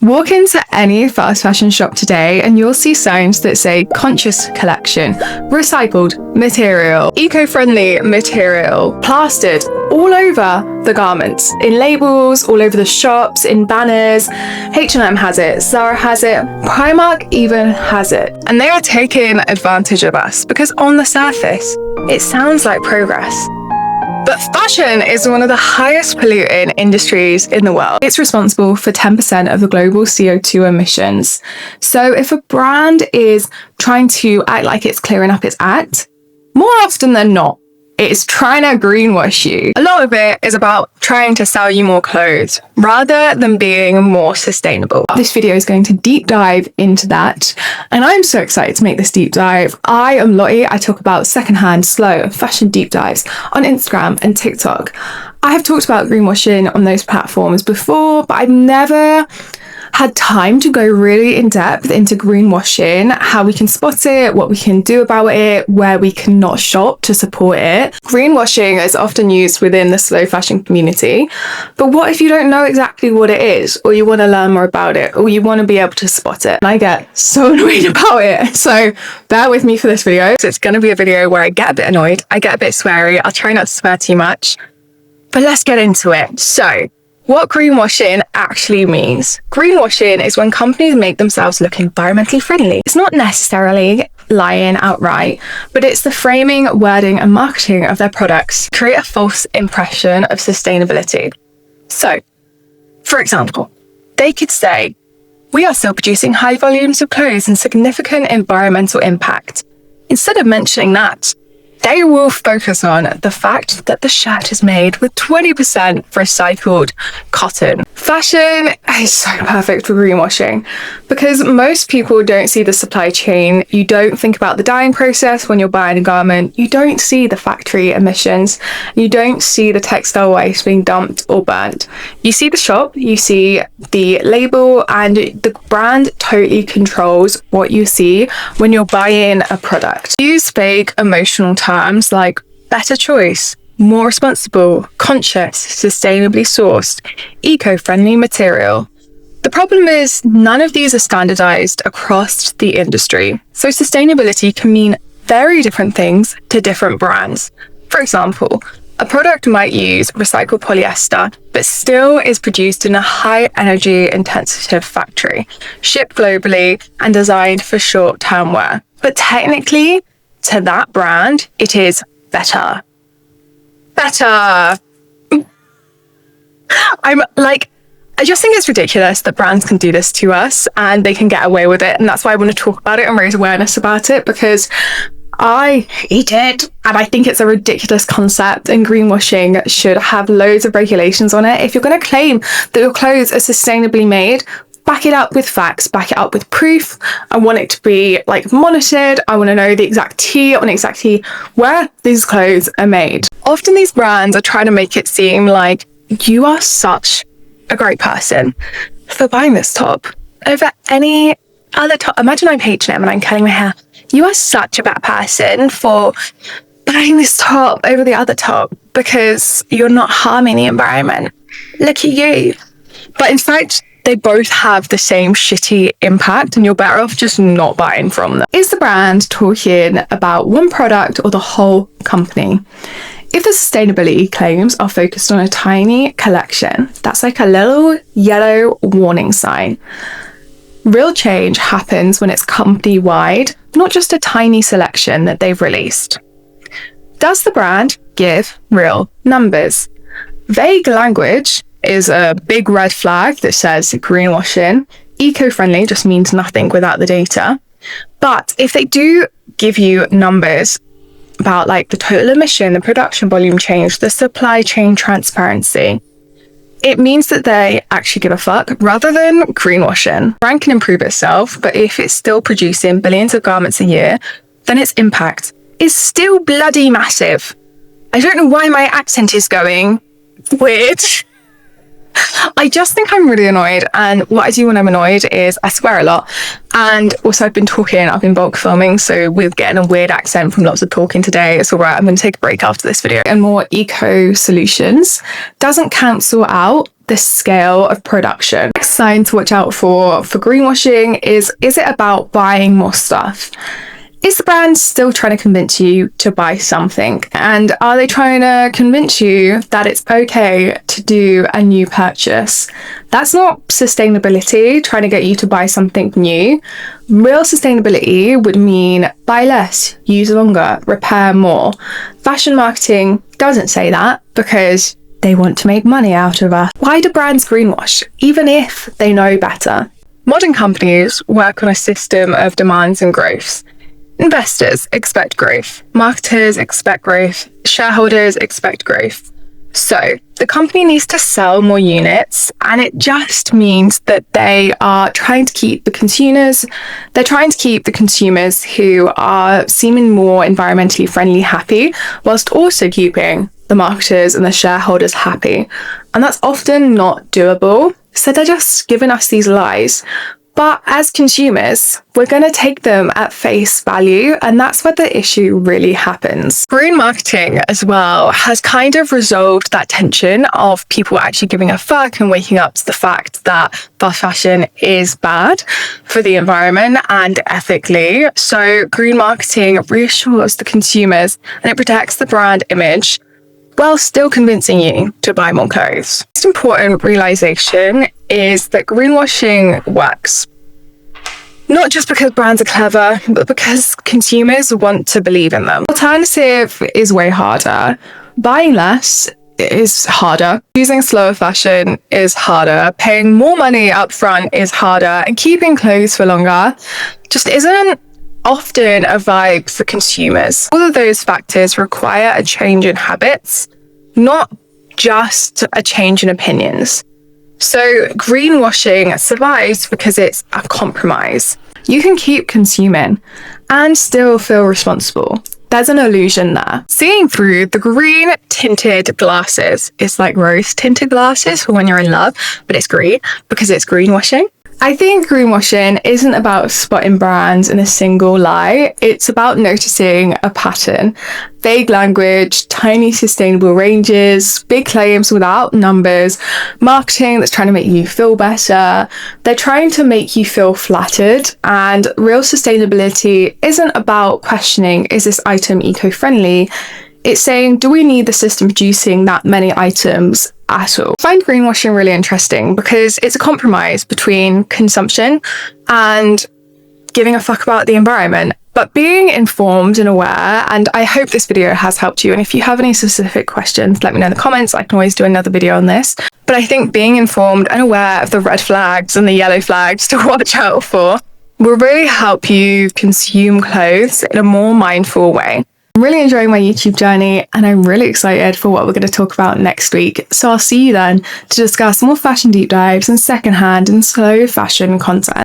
Walk into any fast fashion shop today and you'll see signs that say conscious collection, recycled material, eco-friendly material, plastered all over the garments, in labels, all over the shops, in banners. H&M has it, Zara has it, Primark even has it. And they are taking advantage of us because on the surface, it sounds like progress. But fashion is one of the highest polluting industries in the world. It's responsible for 10% of the global CO2 emissions. So if a brand is trying to act like it's clearing up its act, more often than not, it's trying to greenwash you. A lot of it is about trying to sell you more clothes rather than being more sustainable. This video is going to deep dive into that, and I'm so excited to make this deep dive. I am Lottie. I talk about secondhand, slow, and fashion deep dives on Instagram and TikTok. I have talked about greenwashing on those platforms before, but I've never had time to go really in depth into greenwashing, how we can spot it, what we can do about it, where we cannot shop to support it. Greenwashing is often used within the slow fashion community, but what if you don't know exactly what it is, or you want to learn more about it, or you want to be able to spot it? And I get so annoyed about it, so bear with me for this video. So it's going to be a video where I get a bit annoyed, I get a bit sweary, I'll try not to swear too much, but let's get into it. So what greenwashing actually means. Greenwashing is when companies make themselves look environmentally friendly. It's not necessarily lying outright, but it's the framing, wording, and marketing of their products to create a false impression of sustainability. So, for example, they could say, "We are still producing high volumes of clothes and significant environmental impact." Instead of mentioning that, they will focus on the fact that the shirt is made with 20% recycled cotton. Fashion is so perfect for greenwashing because most people don't see the supply chain. You don't think about the dyeing process when you're buying a garment. You don't see the factory emissions. You don't see the textile waste being dumped or burnt. You see the shop, you see the label, and the brand totally controls what you see when you're buying a product. Use fake emotional terms like better choice, more responsible, conscious, sustainably sourced, eco-friendly material. The problem is none of these are standardized across the industry. So sustainability can mean very different things to different brands. For example, a product might use recycled polyester, but still is produced in a high energy intensive factory, shipped globally and designed for short-term wear. But technically, to that brand, it is better. I just think it's ridiculous that brands can do this to us and they can get away with it. And that's why I want to talk about it and raise awareness about it, because I hate it. And I think it's a ridiculous concept, and greenwashing should have loads of regulations on it. If you're going to claim that your clothes are sustainably made, back it up with facts, back it up with proof. I want it to be monitored. I want to know the exact tea, I want exactly where these clothes are made. Often these brands are trying to make it seem like you are such a great person for buying this top over any other top. Imagine I'm H&M and I'm curling my hair. You are such a bad person for buying this top over the other top because you're not harming the environment. Look at you. But in fact, they both have the same shitty impact, and you're better off just not buying from them. Is the brand talking about one product or the whole company? If the sustainability claims are focused on a tiny collection, that's like a little yellow warning sign. Real change happens when it's company-wide, not just a tiny selection that they've released. Does the brand give real numbers? Vague language is a big red flag that says greenwashing. Eco-friendly just means nothing without the data. But if they do give you numbers about the total emission, the production volume change, the supply chain transparency, it means that they actually give a fuck rather than greenwashing. Brand can improve itself, but if it's still producing billions of garments a year, then its impact is still bloody massive. I don't know why my accent is going weird. I just think I'm really annoyed, and what I do when I'm annoyed is I swear a lot, and also I've been bulk filming, so we're getting a weird accent from lots of talking today. It's alright, I'm going to take a break after this video. And more eco solutions doesn't cancel out the scale of production. Next sign to watch out for greenwashing is it about buying more stuff? Is the brand still trying to convince you to buy something? And are they trying to convince you that it's okay to do a new purchase? That's not sustainability, trying to get you to buy something new. Real sustainability would mean buy less, use longer, repair more. Fashion marketing doesn't say that because they want to make money out of us. Why do brands greenwash, even if they know better? Modern companies work on a system of demands and growths. Investors expect growth, marketers expect growth, shareholders expect growth. So the company needs to sell more units, and it just means that they are trying to keep the consumers, who are seeming more environmentally friendly happy, whilst also keeping the marketers and the shareholders happy. And that's often not doable. So they're just giving us these lies. But as consumers, we're going to take them at face value, and that's where the issue really happens. Green marketing as well has kind of resolved that tension of people actually giving a fuck and waking up to the fact that fast fashion is bad for the environment and ethically. So green marketing reassures the consumers and it protects the brand image while still convincing you to buy more clothes. The most important realization is that greenwashing works. Not just because brands are clever, but because consumers want to believe in them. Alternative is way harder. Buying less is harder. Choosing slower fashion is harder. Paying more money up front is harder. And keeping clothes for longer just isn't often a vibe for consumers. All of those factors require a change in habits, not just a change in opinions. So greenwashing survives because it's a compromise. You can keep consuming and still feel responsible. There's an illusion there. Seeing through the green-tinted glasses is like rose-tinted glasses for when you're in love, but it's green because it's greenwashing. I think greenwashing isn't about spotting brands in a single lie. It's about noticing a pattern. Vague language, tiny sustainable ranges, big claims without numbers, marketing that's trying to make you feel better. They're trying to make you feel flattered, and real sustainability isn't about questioning, is this item eco-friendly? It's saying, do we need the system producing that many items at all? I find greenwashing really interesting because it's a compromise between consumption and giving a fuck about the environment, but being informed and aware. And I hope this video has helped you. And if you have any specific questions, let me know in the comments. I can always do another video on this. But I think being informed and aware of the red flags and the yellow flags to watch out for will really help you consume clothes in a more mindful way. I'm really enjoying my YouTube journey, and I'm really excited for what we're going to talk about next week. So I'll see you then to discuss more fashion deep dives and secondhand and slow fashion content.